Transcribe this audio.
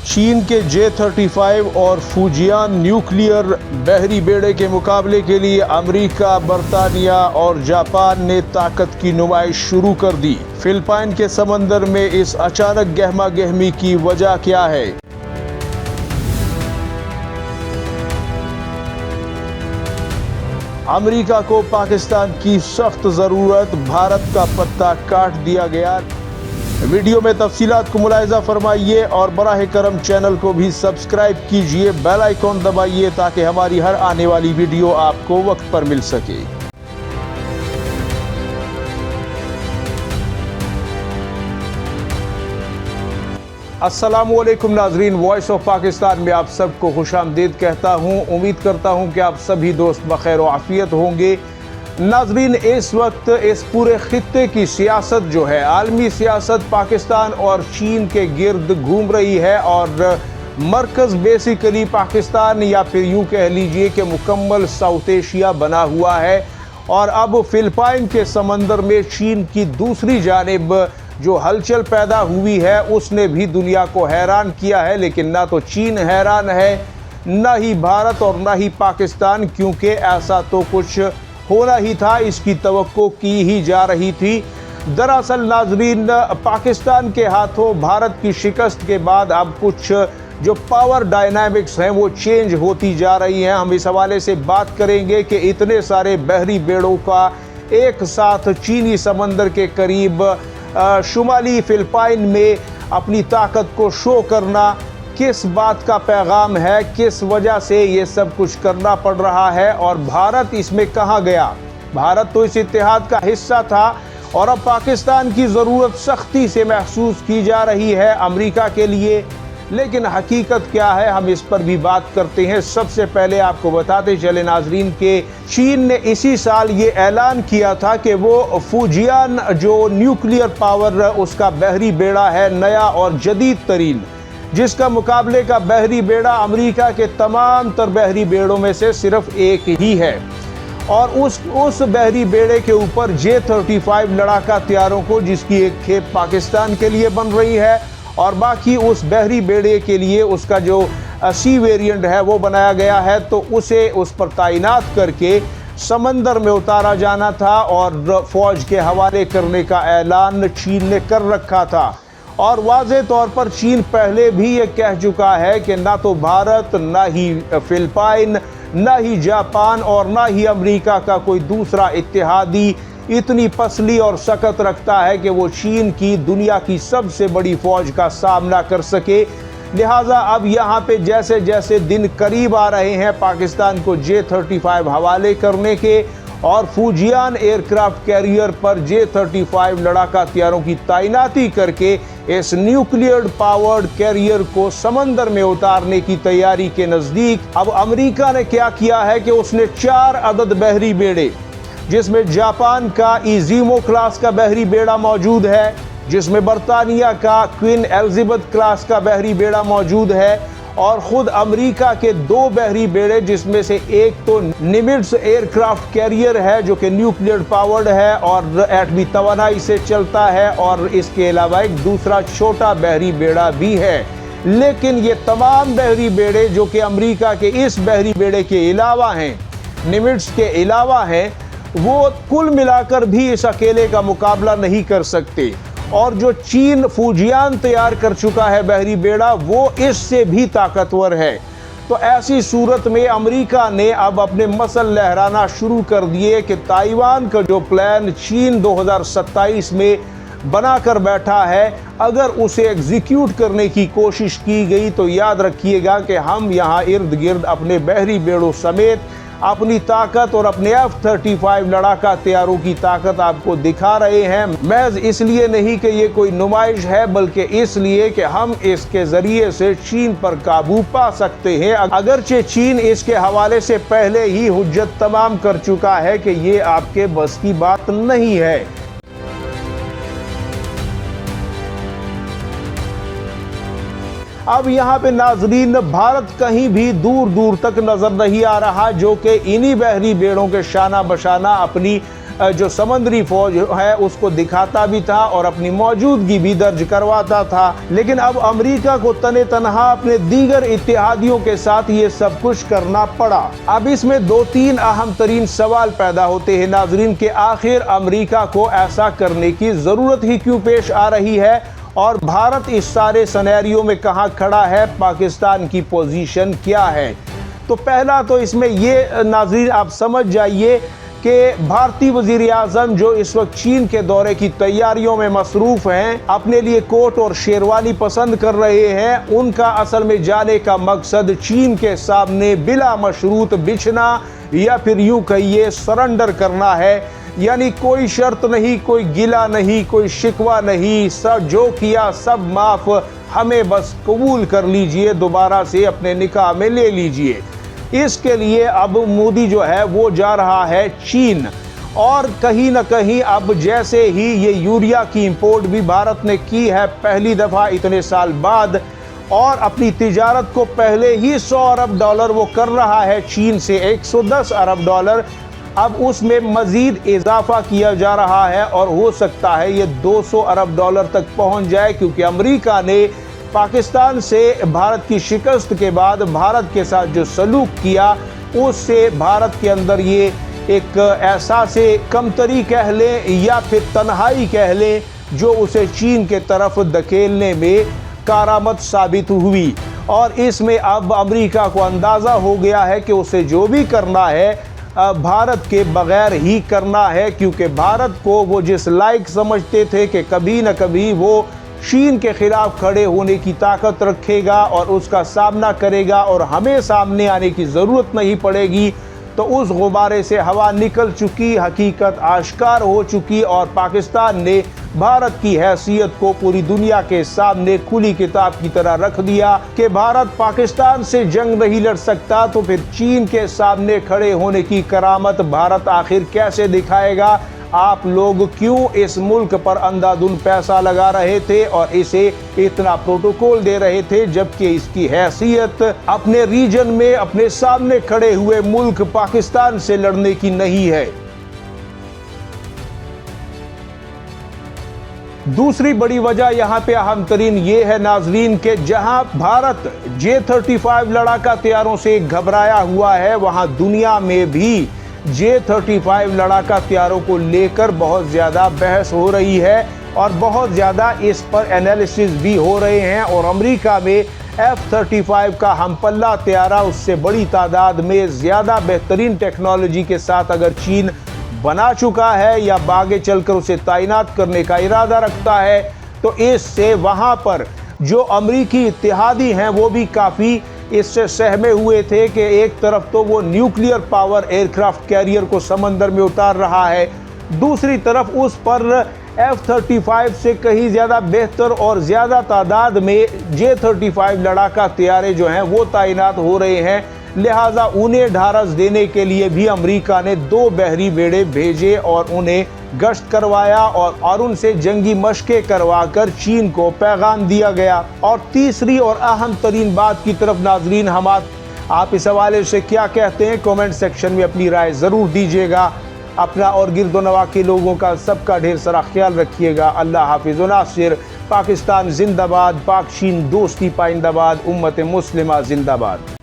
चीन के J-35 और फुजियान न्यूक्लियर बहरी बेड़े के मुकाबले के लिए अमेरिका, बरतानिया और जापान ने ताकत की नुमाइश शुरू कर दी। फिलिपाइन के समंदर में इस अचानक गहमा गहमी की वजह क्या है? अमेरिका को पाकिस्तान की सख्त ज़रूरत, भारत का पत्ता काट दिया गया। वीडियो में तफसीलात को मुलाहिजा फरमाइए और बराह करम चैनल को भी सब्सक्राइब कीजिए, बेल आइकॉन दबाइए ताकि हमारी हर आने वाली वीडियो आपको वक्त पर मिल सके। अस्सलामुअलैकुम नाजरीन, वॉइस ऑफ पाकिस्तान में आप सबको खुशामदीद कहता हूँ। उम्मीद करता हूँ कि आप सभी दोस्त बखैर व आफियत होंगे। नाजरीन, इस वक्त इस पूरे खित्ते की सियासत जो है, आलमी सियासत पाकिस्तान और चीन के गिर्द घूम रही है और मरकज़ बेसिकली पाकिस्तान या फिर यूँ कह लीजिए कि मुकम्मल साउथ एशिया बना हुआ है। और अब फिलिपाइन के समंदर में चीन की दूसरी जानिब जो हलचल पैदा हुई है उसने भी दुनिया को हैरान किया है। लेकिन ना तो चीन हैरान है, ना ही भारत और ना ही पाकिस्तान, क्योंकि ऐसा तो कुछ होना ही था, इसकी तवक्को की ही जा रही थी। दरअसल नाजरीन, पाकिस्तान के हाथों भारत की शिकस्त के बाद अब कुछ जो पावर डायनामिक्स हैं वो चेंज होती जा रही हैं। हम इस हवाले से बात करेंगे कि इतने सारे बहरी बेड़ों का एक साथ चीनी समंदर के करीब शुमाली फिलिपाइन में अपनी ताकत को शो करना किस बात का पैगाम है, किस वजह से ये सब कुछ करना पड़ रहा है और भारत इसमें कहाँ गया। भारत तो इस इत्तेहाद का हिस्सा था और अब पाकिस्तान की ज़रूरत सख्ती से महसूस की जा रही है अमेरिका के लिए। लेकिन हकीकत क्या है, हम इस पर भी बात करते हैं। सबसे पहले आपको बताते चले नाजरीन के चीन ने इसी साल ये ऐलान किया था कि वो फुजियान जो न्यूक्लियर पावर उसका बहरी बेड़ा है, नया और जदीद तरीन, जिसका मुकाबले का बहरी बेड़ा अमेरिका के तमाम तर बहरी बेड़ों में से सिर्फ एक ही है। और उस बहरी बेड़े के ऊपर J-35 लड़ाका हथियारों को, जिसकी एक खेप पाकिस्तान के लिए बन रही है और बाकी उस बहरी बेड़े के लिए उसका जो सी वेरिएंट है वो बनाया गया है, तो उसे उस पर तैनात करके समंदर में उतारा जाना था और फौज के हवाले करने का ऐलान चीन ने कर रखा था। और वाज़े तौर पर चीन पहले भी ये कह चुका है कि ना तो भारत, ना ही फिलिपाइन, ना ही जापान और ना ही अमेरिका का कोई दूसरा इत्तेहादी इतनी पसली और सकत रखता है कि वो चीन की दुनिया की सबसे बड़ी फौज का सामना कर सके। लिहाजा अब यहाँ पे जैसे जैसे दिन करीब आ रहे हैं पाकिस्तान को J-35 हवाले करने के और फुजियान एयरक्राफ्ट कैरियर पर J-35 लड़ाका हथियारों की तैनाती करके इस न्यूक्लियर पावर्ड कैरियर को समंदर में उतारने की तैयारी के नज़दीक अब अमेरिका ने क्या किया है कि उसने 4 अदद बहरी बेड़े, जिसमें जापान का इज़ीमो क्लास का बहरी बेड़ा मौजूद है, जिसमें बरतानिया का क्वीन एलिजाबेथ क्लास का बहरी बेड़ा मौजूद है और ख़ुद अमेरिका के 2 बहरी बेड़े, जिसमें से एक तो निमिट्ज़ एयरक्राफ्ट कैरियर है जो कि न्यूक्लियर पावर्ड है और एटमी तवानाई से चलता है, और इसके अलावा एक दूसरा छोटा बहरी बेड़ा भी है। लेकिन ये तमाम बहरी बेड़े जो कि अमेरिका के इस बहरी बेड़े के अलावा हैं, निमिट्ज़ के अलावा हैं, वो कुल मिलाकर भी इस अकेले का मुकाबला नहीं कर सकते। और जो चीन फुजियान तैयार कर चुका है बहरी बेड़ा, वो इससे भी ताकतवर है। तो ऐसी सूरत में अमेरिका ने अब अपने मसल लहराना शुरू कर दिए कि ताइवान का जो प्लान चीन 2027 में बना कर बैठा है, अगर उसे एग्जीक्यूट करने की कोशिश की गई तो याद रखिएगा कि हम यहाँ इर्द गिर्द अपने बहरी बेड़ों समेत अपनी ताकत और अपने F-35 लड़ाका हथियारों की ताकत आपको दिखा रहे हैं। महज इसलिए नहीं कि ये कोई नुमाइश है, बल्कि इसलिए कि हम इसके ज़रिए से चीन पर काबू पा सकते हैं। अगरचे चीन इसके हवाले से पहले ही हुज्जत तमाम कर चुका है कि ये आपके बस की बात नहीं है। अब यहाँ पे नाजरीन, भारत कहीं भी दूर दूर तक नजर नहीं आ रहा, जो कि इन्हीं बहरी बेड़ों के शाना बशाना अपनी जो समंदरी फौज है उसको दिखाता भी था और अपनी मौजूदगी भी दर्ज करवाता था। लेकिन अब अमेरिका को तने तनहा अपने दीगर इत्तेहादियों के साथ ये सब कुछ करना पड़ा। अब इसमें दो तीन अहम तरीन सवाल पैदा होते हैं नाजरीन के आखिर अमेरिका को ऐसा करने की जरूरत ही क्यों पेश आ रही है और भारत इस सारे सिनेरियो में कहां खड़ा है, पाकिस्तान की पोजीशन क्या है। तो पहला तो इसमें ये नाज़रीन आप समझ जाइए कि भारतीय वज़ीर आज़म जो इस वक्त चीन के दौरे की तैयारियों में मसरूफ़ हैं, अपने लिए कोट और शेरवानी पसंद कर रहे हैं, उनका असल में जाने का मकसद चीन के सामने बिला मशरूत बिछना या फिर यूं कहिए सरेंडर करना है। यानी कोई शर्त नहीं, कोई गिला नहीं, कोई शिकवा नहीं, सब जो किया सब माफ, हमें बस कबूल कर लीजिए, दोबारा से अपने निकाह में ले लीजिए। इसके लिए अब मोदी जो है वो जा रहा है चीन और कहीं ना कहीं अब जैसे ही ये यूरिया की इंपोर्ट भी भारत ने की है पहली दफ़ा इतने साल बाद और अपनी तिजारत को पहले ही 100 अरब डॉलर वो कर रहा है चीन से 110 अरब डॉलर, अब उसमें मजीद इजाफा किया जा रहा है और हो सकता है ये 200 अरब डॉलर तक पहुंच जाए क्योंकि अमेरिका ने पाकिस्तान से भारत की शिकस्त के बाद भारत के साथ जो सलूक किया उससे भारत के अंदर ये एक एहसास कमतरी कह लें या फिर तन्हाई कह लें जो उसे चीन के तरफ धकेलने में कारामद साबित हुई। और इसमें अब अमेरिका को अंदाज़ा हो गया है कि उसे जो भी करना है भारत के बगैर ही करना है क्योंकि भारत को वो जिस लायक समझते थे कि कभी न कभी वो चीन के खिलाफ खड़े होने की ताकत रखेगा और उसका सामना करेगा और हमें सामने आने की ज़रूरत नहीं पड़ेगी, तो उस गुब्बारे से हवा निकल चुकी, हकीकत आश्कार हो चुकी और पाकिस्तान ने भारत की हैसियत को पूरी दुनिया के सामने खुली किताब की तरह रख दिया कि भारत पाकिस्तान से जंग नहीं लड़ सकता, तो फिर चीन के सामने खड़े होने की करामत भारत आखिर कैसे दिखाएगा। आप लोग क्यों इस मुल्क पर अंधाधुंध पैसा लगा रहे थे और इसे इतना प्रोटोकॉल दे रहे थे जबकि इसकी हैसियत अपने रीजन में अपने सामने खड़े हुए मुल्क पाकिस्तान से लड़ने की नहीं है। दूसरी बड़ी वजह यहाँ पे अहम तरीन ये है नाजरीन के जहाँ भारत J-35 लड़ाका तैयारों से घबराया हुआ है, वहाँ दुनिया में भी J-35 लड़ाका तैयारों को लेकर बहुत ज़्यादा बहस हो रही है और बहुत ज़्यादा इस पर एनालिसिस भी हो रहे हैं। और अमेरिका में F-35 का हमपल्ला तैयारा उससे बड़ी तादाद में ज़्यादा बेहतरीन टेक्नोलॉजी के साथ अगर चीन बना चुका है या आगे चलकर उसे तैनात करने का इरादा रखता है, तो इससे वहाँ पर जो अमरीकी इत्तेहादी हैं वो भी काफ़ी इससे सहमे हुए थे कि एक तरफ तो वो न्यूक्लियर पावर एयरक्राफ्ट कैरियर को समंदर में उतार रहा है, दूसरी तरफ उस पर F-35 से कहीं ज़्यादा बेहतर और ज़्यादा तादाद में J-35 लड़ाका तैयारे जो हैं वो तैनात हो रहे हैं। लिहाजा उन्हें ढारस देने के लिए भी अमेरिका ने 2 बहरी बेड़े भेजे और उन्हें गश्त करवाया और उनसे जंगी मशकें करवाकर चीन को पैगाम दिया गया। और तीसरी और अहम तरीन बात की तरफ नाजरीन हम आप इस हवाले से क्या कहते हैं कमेंट सेक्शन में अपनी राय ज़रूर दीजिएगा। अपना और गिरदोनवा के लोगों का सबका ढेर सारा ख्याल रखिएगा। अल्लाह हाफिज़ व नासिर। पाकिस्तान जिंदाबाद, पाक चीन दोस्ती पाइंदाबाद, उम्मत मुस्लिमा जिंदाबाद।